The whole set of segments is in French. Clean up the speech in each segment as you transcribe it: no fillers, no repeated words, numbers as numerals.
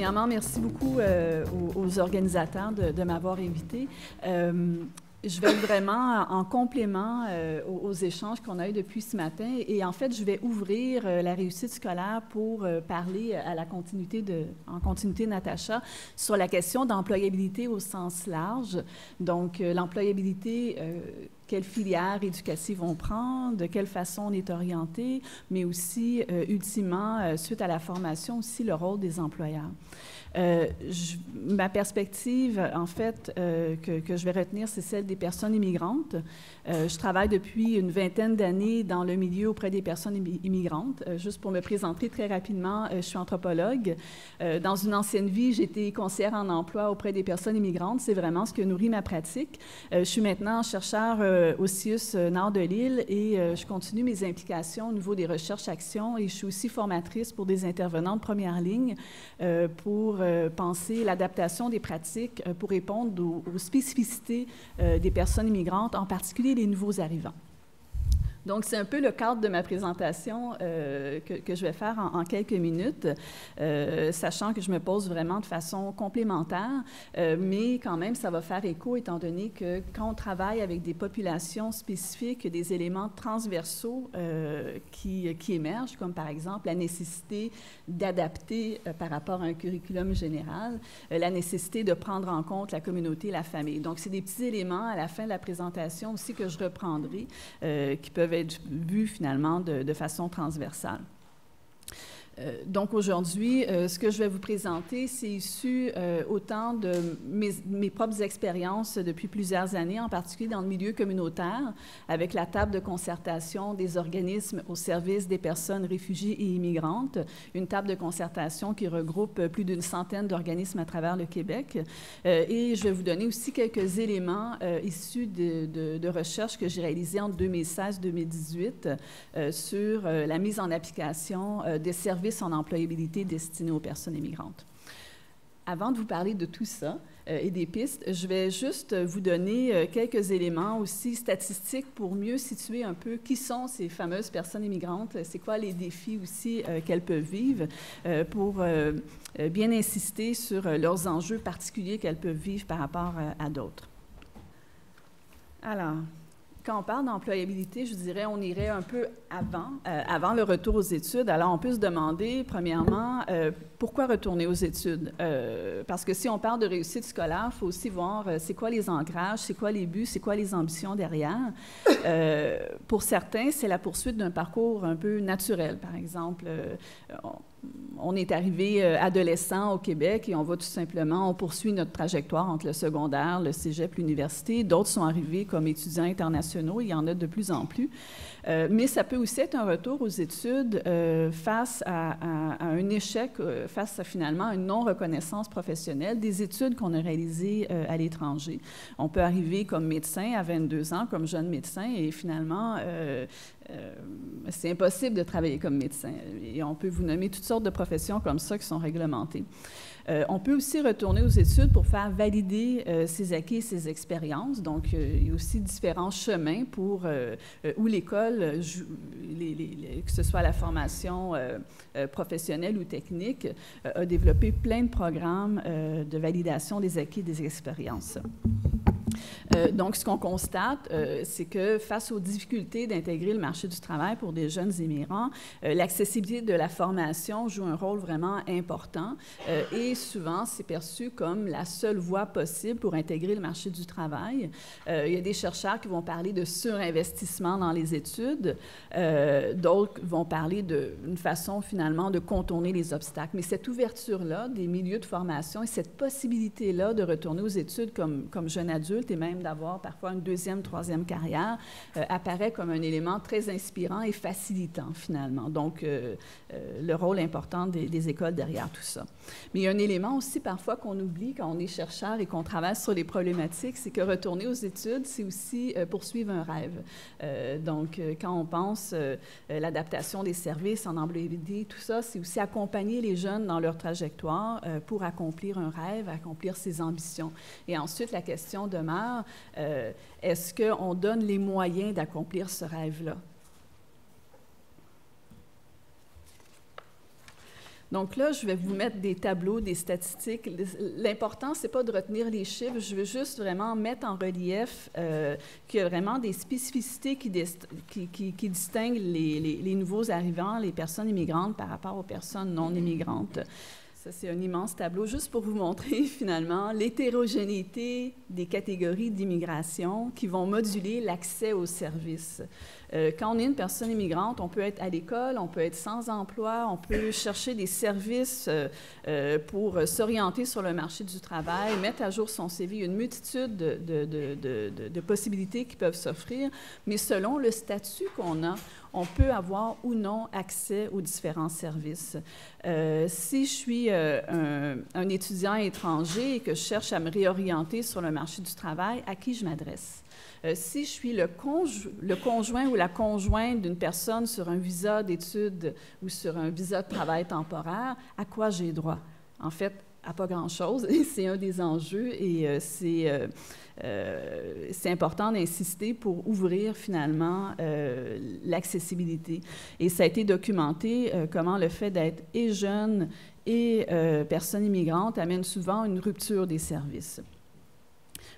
Premièrement, merci beaucoup aux organisateurs de m'avoir invité. Je vais être vraiment en complément aux échanges qu'on a eus depuis ce matin et en fait, je vais ouvrir la réussite scolaire pour parler à la continuité en continuité Natacha sur la question d'employabilité au sens large. Donc, l'employabilité, quelle filière éducative on prend, de quelle façon on est orienté, mais aussi, ultimement, suite à la formation, aussi le rôle des employeurs. Ma perspective, en fait, que je vais retenir, c'est celle des personnes immigrantes. Je travaille depuis une vingtaine d'années dans le milieu auprès des personnes immigrantes. Juste pour me présenter très rapidement, je suis anthropologue. Dans une ancienne vie, j'étais conseillère en emploi auprès des personnes immigrantes. C'est vraiment ce que nourrit ma pratique. Je suis maintenant chercheur au CIUS nord de l'île et je continue mes implications au niveau des recherches-actions et je suis aussi formatrice pour des intervenants de première ligne pour penser l'adaptation des pratiques pour répondre aux spécificités des personnes immigrantes, en particulier les nouveaux arrivants. Donc, c'est un peu le cadre de ma présentation que je vais faire en quelques minutes, sachant que je me pose vraiment de façon complémentaire, mais quand même, ça va faire écho étant donné que quand on travaille avec des populations spécifiques, il y a des éléments transversaux qui émergent, comme par exemple la nécessité d'adapter par rapport à un curriculum général, la nécessité de prendre en compte la communauté, la famille. Donc, c'est des petits éléments à la fin de la présentation aussi que je reprendrai, qui peuvent être vus finalement de façon transversale. Donc aujourd'hui, ce que je vais vous présenter, c'est issu autant de mes propres expériences depuis plusieurs années, en particulier dans le milieu communautaire, avec la table de concertation des organismes au service des personnes réfugiées et immigrantes, une table de concertation qui regroupe plus d'une centaine d'organismes à travers le Québec. Et je vais vous donner aussi quelques éléments issus de recherches que j'ai réalisées en 2016-2018 sur la mise en application des services en employabilité destinés aux personnes immigrantes. Avant de vous parler de tout ça et des pistes, je vais juste vous donner quelques éléments aussi statistiques pour mieux situer un peu qui sont ces fameuses personnes immigrantes, c'est quoi les défis aussi qu'elles peuvent vivre pour bien insister sur leurs enjeux particuliers qu'elles peuvent vivre par rapport à d'autres. Alors, quand on parle d'employabilité, je dirais on irait un peu avant le retour aux études. Alors, on peut se demander, premièrement, pourquoi retourner aux études? Parce que si on parle de réussite scolaire, il faut aussi voir c'est quoi les ancrages, c'est quoi les buts, c'est quoi les ambitions derrière. Pour certains, c'est la poursuite d'un parcours un peu naturel. Par exemple, on est arrivé adolescent au Québec et on va tout simplement, on poursuit notre trajectoire entre le secondaire, le cégep, l'université. D'autres sont arrivés comme étudiants internationaux, il y en a de plus en plus. Mais ça peut aussi être un retour aux études face à un échec, face à finalement une non-reconnaissance professionnelle des études qu'on a réalisées à l'étranger. On peut arriver comme médecin à 22 ans, comme jeune médecin, et finalement, c'est impossible de travailler comme médecin. Et on peut vous nommer toutes sortes de professions comme ça qui sont réglementées. On peut aussi retourner aux études pour faire valider ses acquis et ses expériences. Donc, il y a aussi différents chemins pour où l'école, que ce soit la formation professionnelle ou technique, a développé plein de programmes de validation des acquis et des expériences. Donc, ce qu'on constate, c'est que face aux difficultés d'intégrer le marché du travail pour des jeunes immigrants, l'accessibilité de la formation joue un rôle vraiment important et souvent, c'est perçu comme la seule voie possible pour intégrer le marché du travail. Il y a des chercheurs qui vont parler de surinvestissement dans les études, d'autres vont parler d'une façon finalement de contourner les obstacles. Mais cette ouverture-là des milieux de formation et cette possibilité-là de retourner aux études comme jeune adulte et même d'avoir parfois une deuxième, troisième carrière, apparaît comme un élément très inspirant et facilitant, finalement. Donc, le rôle important des écoles derrière tout ça. Mais il y a un élément aussi parfois qu'on oublie quand on est chercheur et qu'on travaille sur les problématiques, c'est que retourner aux études, c'est aussi poursuivre un rêve. Donc, quand on pense l'adaptation des services en employabilité, tout ça, c'est aussi accompagner les jeunes dans leur trajectoire pour accomplir un rêve, accomplir ses ambitions. Et ensuite, la question demeure, est-ce qu'on donne les moyens d'accomplir ce rêve-là? Donc là, je vais vous mettre des tableaux, des statistiques. L'important, c'est pas de retenir les chiffres, je veux juste vraiment mettre en relief qu'il y a vraiment des spécificités qui distinguent les nouveaux arrivants, les personnes immigrantes par rapport aux personnes non immigrantes. Ça, c'est un immense tableau, juste pour vous montrer, finalement, l'hétérogénéité des catégories d'immigration qui vont moduler l'accès aux services. Quand on est une personne immigrante, on peut être à l'école, on peut être sans emploi, on peut chercher des services pour s'orienter sur le marché du travail, mettre à jour son CV. Il y a une multitude de possibilités qui peuvent s'offrir, mais selon le statut qu'on a, on peut avoir ou non accès aux différents services. Si je suis un étudiant étranger et que je cherche à me réorienter sur le marché du travail, à qui je m'adresse? Si je suis le conjoint ou la conjointe d'une personne sur un visa d'études ou sur un visa de travail temporaire, à quoi j'ai droit? En fait, à pas grand-chose. C'est un des enjeux et c'est important d'insister pour ouvrir finalement l'accessibilité. Et ça a été documenté comment le fait d'être et jeune et personne immigrante amène souvent une rupture des services.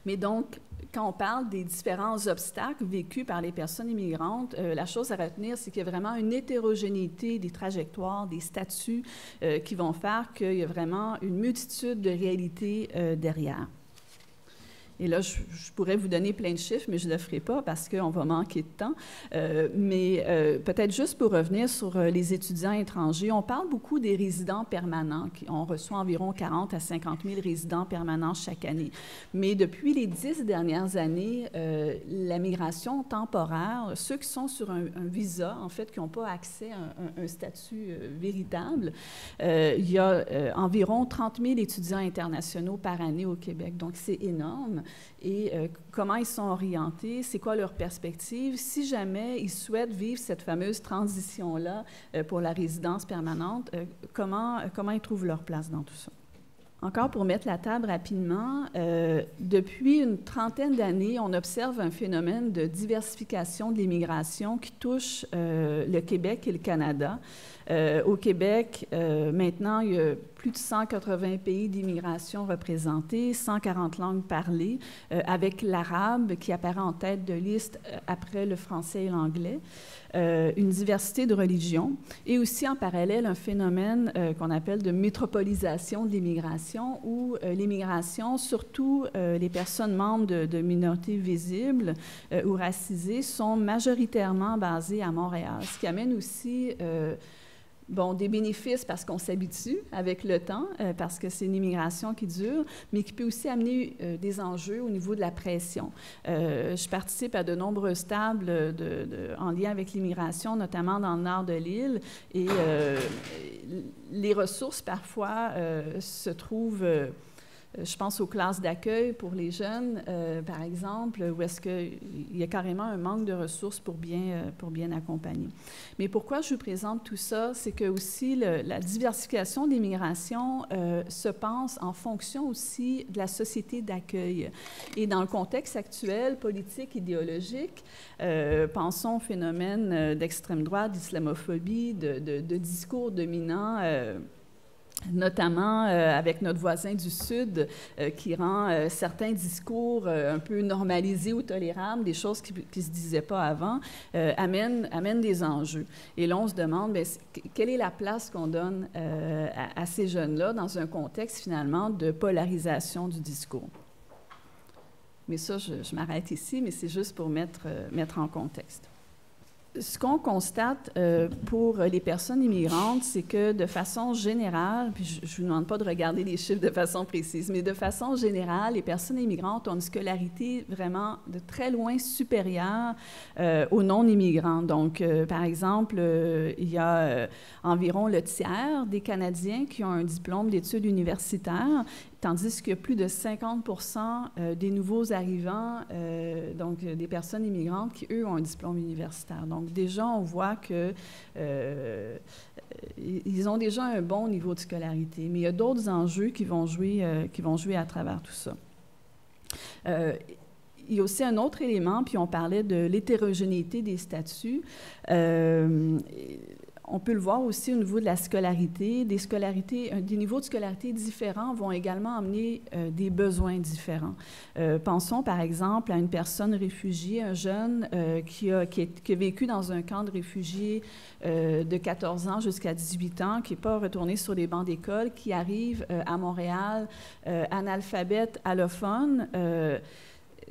Mais donc, quand on parle des différents obstacles vécus par les personnes immigrantes, la chose à retenir, c'est qu'il y a vraiment une hétérogénéité des trajectoires, des statuts qui vont faire qu'il y a vraiment une multitude de réalités derrière. Et là, je pourrais vous donner plein de chiffres, mais je ne le ferai pas parce qu'on va manquer de temps. Mais peut-être juste pour revenir sur les étudiants étrangers, on parle beaucoup des résidents permanents. On reçoit environ 40 à 50 000 résidents permanents chaque année. Mais depuis les 10 dernières années, la migration temporaire, ceux qui sont sur un visa, en fait, qui n'ont pas accès à un statut véritable, il y a environ 30 000 étudiants internationaux par année au Québec. Donc, c'est énorme. Et comment ils sont orientés, c'est quoi leur perspective, si jamais ils souhaitent vivre cette fameuse transition-là pour la résidence permanente, comment ils trouvent leur place dans tout ça. Encore pour mettre la table rapidement, depuis une trentaine d'années, on observe un phénomène de diversification de l'immigration qui touche le Québec et le Canada. Au Québec, maintenant, il y a plus de 180 pays d'immigration représentés, 140 langues parlées, avec l'arabe qui apparaît en tête de liste après le français et l'anglais, une diversité de religions et aussi en parallèle un phénomène qu'on appelle de métropolisation de l'immigration où l'immigration, surtout les personnes membres de minorités visibles ou racisées, sont majoritairement basées à Montréal, ce qui amène aussi des bénéfices parce qu'on s'habitue avec le temps, parce que c'est une immigration qui dure, mais qui peut aussi amener des enjeux au niveau de la pression. Je participe à de nombreuses tables en lien avec l'immigration, notamment dans le nord de l'île, et les ressources, parfois, se trouvent... je pense aux classes d'accueil pour les jeunes, par exemple, où est-ce qu'il y a carrément un manque de ressources pour bien accompagner. Mais pourquoi je vous présente tout ça? C'est que aussi la diversification des migrations se pense en fonction aussi de la société d'accueil. Et dans le contexte actuel, politique, idéologique, pensons au phénomène d'extrême droite, d'islamophobie, de discours dominants, notamment avec notre voisin du Sud qui rend certains discours un peu normalisés ou tolérables, des choses qui ne se disaient pas avant, amènent des enjeux. Et là, on se demande, quelle est la place qu'on donne à ces jeunes-là dans un contexte, finalement, de polarisation du discours. Mais ça, je m'arrête ici, mais c'est juste pour mettre en contexte. Ce qu'on constate pour les personnes immigrantes, c'est que de façon générale, puis je ne vous demande pas de regarder les chiffres de façon précise, mais de façon générale, les personnes immigrantes ont une scolarité vraiment de très loin supérieure aux non-immigrants. Donc, par exemple, il y a environ le tiers des Canadiens qui ont un diplôme d'études universitaires, tandis que plus de 50% des nouveaux arrivants, donc des personnes immigrantes, qui, eux, ont un diplôme universitaire. Donc, déjà, on voit qu'ils ont déjà un bon niveau de scolarité. Mais il y a d'autres enjeux qui vont jouer à travers tout ça. Il y a aussi un autre élément, puis on parlait de l'hétérogénéité des statuts. On peut le voir aussi au niveau de la scolarité. Des niveaux de scolarité différents vont également amener des besoins différents. Pensons par exemple à une personne réfugiée, un jeune qui a vécu dans un camp de réfugiés de 14 ans jusqu'à 18 ans, qui n'est pas retourné sur les bancs d'école, qui arrive à Montréal, analphabète, allophone.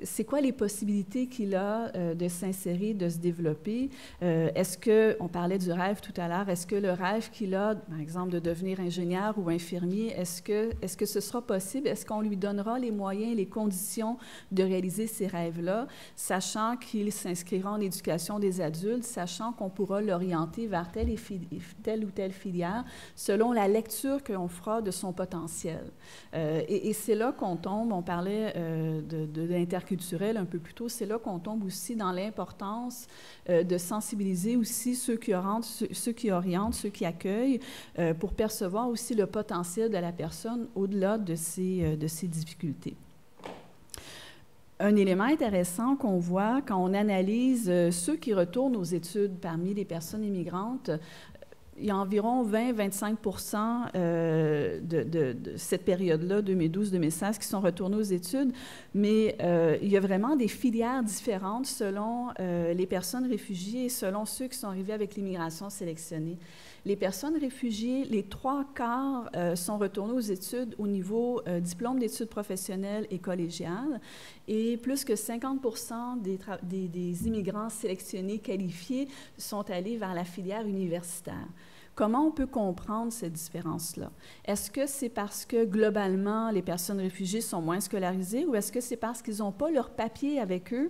C'est quoi les possibilités qu'il a de s'insérer, de se développer? On parlait du rêve tout à l'heure, est-ce que le rêve qu'il a, par exemple, de devenir ingénieur ou infirmier, est-ce que ce sera possible? Est-ce qu'on lui donnera les moyens, les conditions de réaliser ces rêves-là, sachant qu'il s'inscrira en éducation des adultes, sachant qu'on pourra l'orienter vers telle ou telle filière selon la lecture qu'on fera de son potentiel? Et c'est là qu'on tombe, on parlait de l'interculturel un peu plus tôt, c'est là qu'on tombe aussi dans l'importance de sensibiliser aussi ceux qui orientent, ceux qui accueillent, pour percevoir aussi le potentiel de la personne au-delà de ces difficultés. Un élément intéressant qu'on voit quand on analyse ceux qui retournent aux études parmi les personnes immigrantes, il y a environ 20-25 de cette période-là, 2012-2016, qui sont retournés aux études, mais il y a vraiment des filières différentes selon les personnes réfugiées et selon ceux qui sont arrivés avec l'immigration sélectionnée. Les personnes réfugiées, les 3/4 sont retournés aux études au niveau diplôme d'études professionnelles et collégiales, et plus que 50% des immigrants sélectionnés qualifiés sont allés vers la filière universitaire. Comment on peut comprendre cette différence-là? Est-ce que c'est parce que, globalement, les personnes réfugiées sont moins scolarisées, ou est-ce que c'est parce qu'ils n'ont pas leur papier avec eux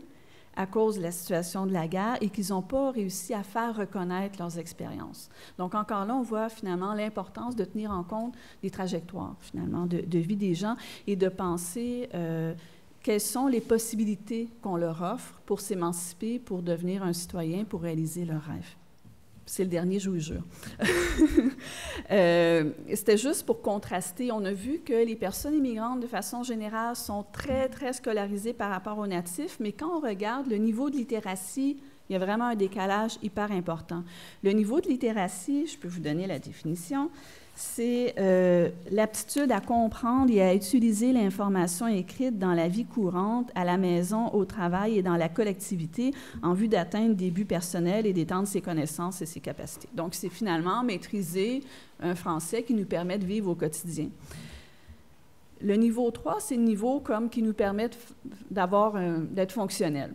à cause de la situation de la guerre et qu'ils n'ont pas réussi à faire reconnaître leurs expériences? Donc, encore là, on voit finalement l'importance de tenir en compte des trajectoires, finalement, de vie des gens, et de penser quelles sont les possibilités qu'on leur offre pour s'émanciper, pour devenir un citoyen, pour réaliser leurs rêves. C'est le dernier, je vous jure. C'était juste pour contraster. On a vu que les personnes immigrantes, de façon générale, sont très, très scolarisées par rapport aux natifs, mais quand on regarde le niveau de littératie, il y a vraiment un décalage hyper important. Le niveau de littératie, je peux vous donner la définition, c'est l'aptitude à comprendre et à utiliser l'information écrite dans la vie courante, à la maison, au travail et dans la collectivité en vue d'atteindre des buts personnels et d'étendre ses connaissances et ses capacités. Donc, c'est finalement maîtriser un français qui nous permet de vivre au quotidien. Le niveau 3, c'est le niveau qui nous permet d'être fonctionnel.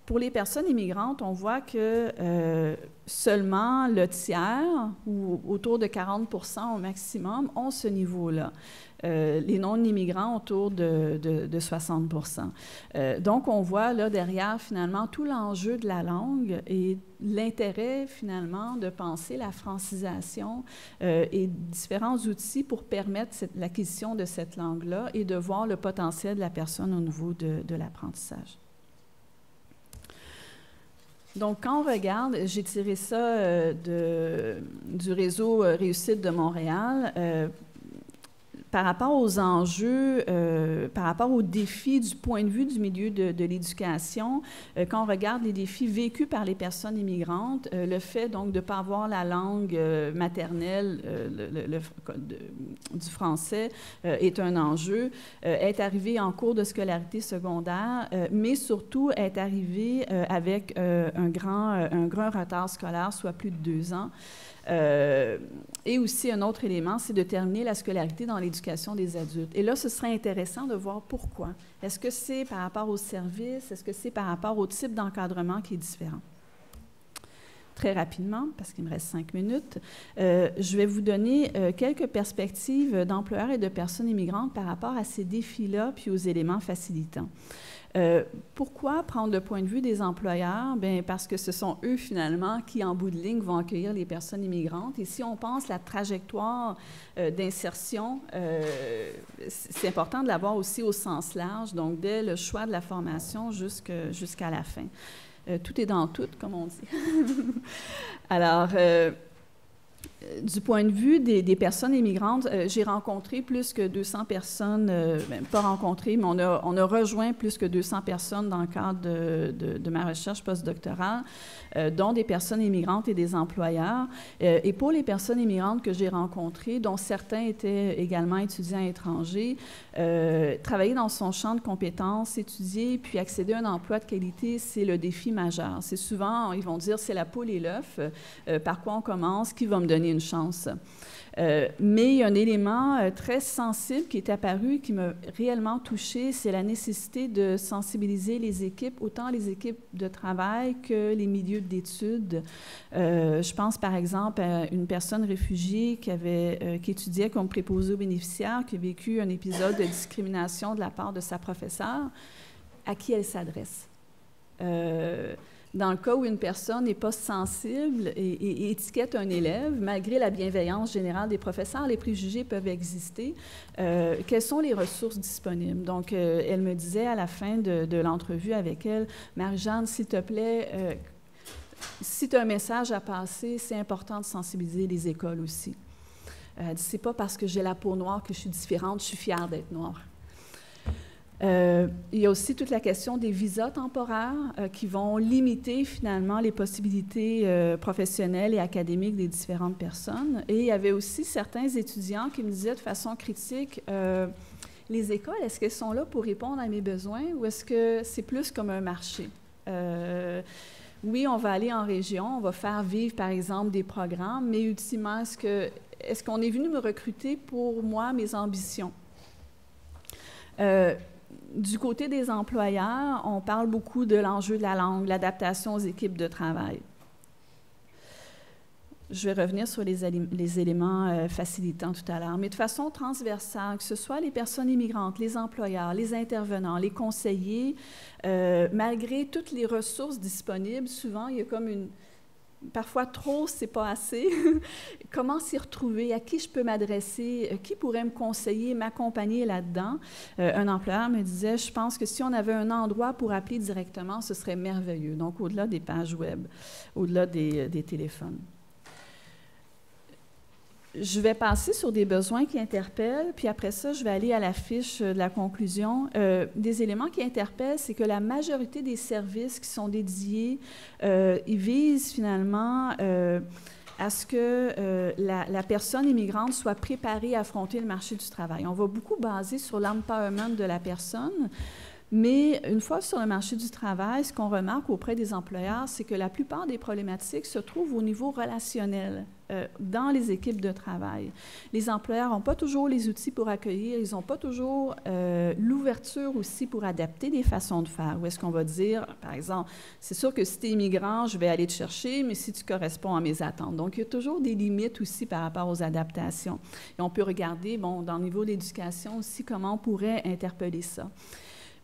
Pour les personnes immigrantes, on voit que seulement le tiers, ou autour de 40% au maximum, ont ce niveau-là. Les non-immigrants, autour de 60%. Donc, on voit là derrière, finalement, tout l'enjeu de la langue et l'intérêt, finalement, de penser la francisation et différents outils pour permettre l'acquisition de cette langue-là et de voir le potentiel de la personne au niveau de l'apprentissage. Donc, quand on regarde, j'ai tiré ça du réseau Réussite de Montréal, par rapport aux enjeux, par rapport aux défis du point de vue du milieu de l'éducation, quand on regarde les défis vécus par les personnes immigrantes, le fait donc de ne pas avoir la langue maternelle du français est un enjeu, est arrivé en cours de scolarité secondaire, mais surtout est arrivé avec un grand retard scolaire, soit plus de 2 ans. Et aussi, un autre élément, c'est de terminer la scolarité dans l'éducation des adultes. Et là, ce serait intéressant de voir pourquoi. Est-ce que c'est par rapport au service? Est-ce que c'est par rapport au type d'encadrement qui est différent? Très rapidement, parce qu'il me reste 5 minutes, je vais vous donner quelques perspectives d'employeurs et de personnes immigrantes par rapport à ces défis-là puis aux éléments facilitants. Pourquoi prendre le point de vue des employeurs? Bien, parce que ce sont eux, finalement, qui, en bout de ligne, vont accueillir les personnes immigrantes. Et si on pense la trajectoire d'insertion, c'est important de l'avoir aussi au sens large, donc dès le choix de la formation jusqu'à la fin. Tout est dans tout, comme on dit. Alors, du point de vue des personnes immigrantes, j'ai rencontré plus que 200 personnes, pas rencontré, mais on a rejoint plus que 200 personnes dans le cadre de ma recherche postdoctorale, dont des personnes immigrantes et des employeurs. Et pour les personnes immigrantes que j'ai rencontrées, dont certains étaient également étudiants étrangers, travailler dans son champ de compétences, étudier, puis accéder à un emploi de qualité, c'est le défi majeur. C'est souvent, ils vont dire, c'est la poule et l'œuf. Par quoi on commence? Qui va me donner une chance? Mais il y a un élément très sensible qui est apparu, qui m'a réellement touchée, c'est la nécessité de sensibiliser les équipes, autant les équipes de travail que les milieux d'études. Je pense par exemple à une personne réfugiée qui étudiait comme préposée aux bénéficiaires, qui a vécu un épisode de discrimination de la part de sa professeure. À qui elle s'adresse? Dans le cas où une personne n'est pas sensible et étiquette un élève, malgré la bienveillance générale des professeurs, les préjugés peuvent exister. Quelles sont les ressources disponibles? Donc, elle me disait à la fin de l'entrevue avec elle, « Marie-Jeanne, s'il te plaît, si tu as un message à passer, c'est important de sensibiliser les écoles aussi. » Elle dit, « C'est pas parce que j'ai la peau noire que je suis différente, je suis fière d'être noire. » Il y a aussi toute la question des visas temporaires qui vont limiter finalement les possibilités professionnelles et académiques des différentes personnes. Et il y avait aussi certains étudiants qui me disaient de façon critique, les écoles, est-ce qu'elles sont là pour répondre à mes besoins ou est-ce que c'est plus comme un marché? Oui, on va aller en région, on va faire vivre par exemple des programmes, mais ultimement, est-ce qu'on est venu me recruter pour moi, mes ambitions? Du côté des employeurs, on parle beaucoup de l'enjeu de la langue, l'adaptation aux équipes de travail. Je vais revenir sur les éléments facilitants tout à l'heure, mais de façon transversale, que ce soit les personnes immigrantes, les employeurs, les intervenants, les conseillers, malgré toutes les ressources disponibles, souvent, il y a comme une... Parfois, trop, c'est pas assez. Comment s'y retrouver? À qui je peux m'adresser? Qui pourrait me conseiller, m'accompagner là-dedans? Un employeur me disait, je pense que si on avait un endroit pour appeler directement, ce serait merveilleux. Donc, au-delà des pages web, au-delà des téléphones. Je vais passer sur des besoins qui interpellent, puis après ça, je vais aller à la fiche de la conclusion. Des éléments qui interpellent, c'est que la majorité des services qui sont dédiés, ils visent finalement à ce que la personne immigrante soit préparée à affronter le marché du travail. On va beaucoup baser sur l'empowerment de la personne, mais une fois sur le marché du travail, ce qu'on remarque auprès des employeurs, c'est que la plupart des problématiques se trouvent au niveau relationnel dans les équipes de travail. Les employeurs n'ont pas toujours les outils pour accueillir, ils n'ont pas toujours l'ouverture aussi pour adapter des façons de faire. Où est-ce qu'on va dire, par exemple, c'est sûr que si tu es immigrant, je vais aller te chercher, mais si tu corresponds à mes attentes. Donc, il y a toujours des limites aussi par rapport aux adaptations. Et on peut regarder, bon, dans le niveau de l'éducation aussi, comment on pourrait interpeller ça.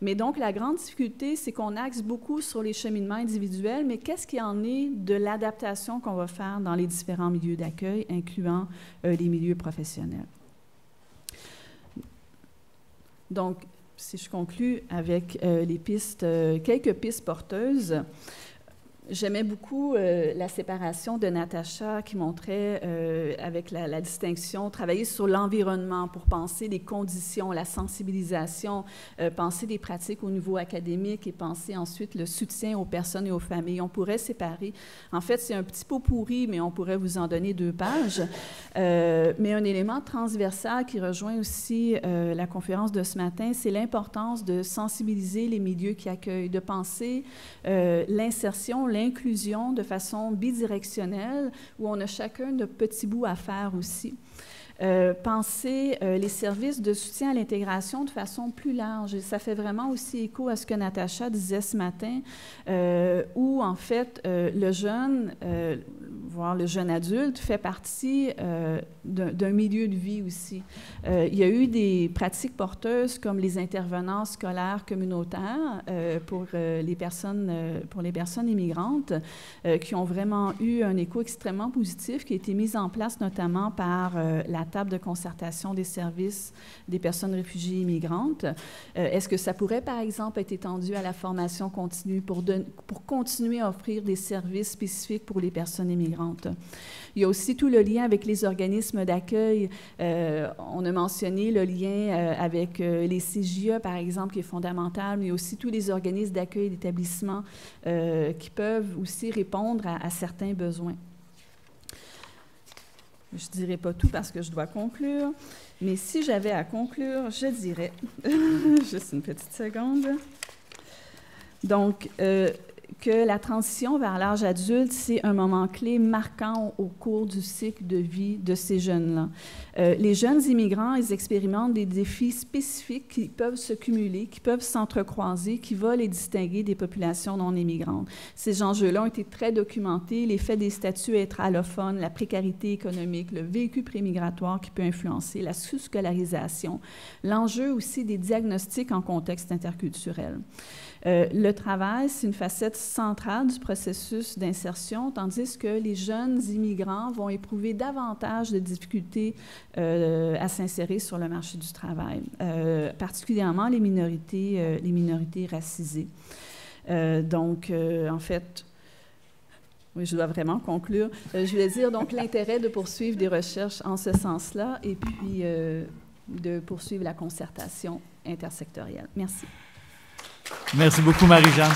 Mais donc, la grande difficulté, c'est qu'on axe beaucoup sur les cheminements individuels, mais qu'est-ce qu'il en est de l'adaptation qu'on va faire dans les différents milieux d'accueil, incluant les milieux professionnels? Donc, si je conclus avec les pistes, quelques pistes porteuses, j'aimais beaucoup la séparation de Natacha qui montrait avec la distinction, travailler sur l'environnement pour penser les conditions, la sensibilisation, penser des pratiques au niveau académique et penser ensuite le soutien aux personnes et aux familles. On pourrait séparer. En fait, c'est un petit pot pourri, mais on pourrait vous en donner 2 pages. Mais un élément transversal qui rejoint aussi la conférence de ce matin, c'est l'importance de sensibiliser les milieux qui accueillent, de penser l'insertion, l'inclusion de façon bidirectionnelle, où on a chacun de petits bouts à faire aussi. Penser les services de soutien à l'intégration de façon plus large. Et ça fait vraiment aussi écho à ce que Natacha disait ce matin, où en fait le jeune, voire le jeune adulte, fait partie d'un milieu de vie aussi. Il y a eu des pratiques porteuses comme les intervenants scolaires communautaires pour les personnes immigrantes qui ont vraiment eu un écho extrêmement positif qui a été mis en place notamment par la table de concertation des services des personnes réfugiées immigrantes. Est-ce que ça pourrait, par exemple, être étendu à la formation continue pour continuer à offrir des services spécifiques pour les personnes immigrantes? différentes. Il y a aussi tout le lien avec les organismes d'accueil. On a mentionné le lien avec les CJE, par exemple, qui est fondamental, mais aussi tous les organismes d'accueil d'établissements qui peuvent aussi répondre à certains besoins. Je ne dirai pas tout parce que je dois conclure, mais si j'avais à conclure, je dirais, juste une petite seconde, donc, que la transition vers l'âge adulte, c'est un moment clé marquant au cours du cycle de vie de ces jeunes-là. Les jeunes immigrants, ils expérimentent des défis spécifiques qui peuvent se cumuler, qui peuvent s'entrecroiser, qui vont les distinguer des populations non immigrantes. Ces enjeux-là ont été très documentés, l'effet des statuts être allophones, la précarité économique, le vécu prémigratoire qui peut influencer, la sous-scolarisation, l'enjeu aussi des diagnostics en contexte interculturel. Le travail, c'est une facette centrale du processus d'insertion, tandis que les jeunes immigrants vont éprouver davantage de difficultés à s'insérer sur le marché du travail, particulièrement les minorités racisées. En fait, oui, je dois vraiment conclure. Je voulais dire donc l'intérêt de poursuivre des recherches en ce sens-là et puis de poursuivre la concertation intersectorielle. Merci. Merci beaucoup, Marie-Jeanne.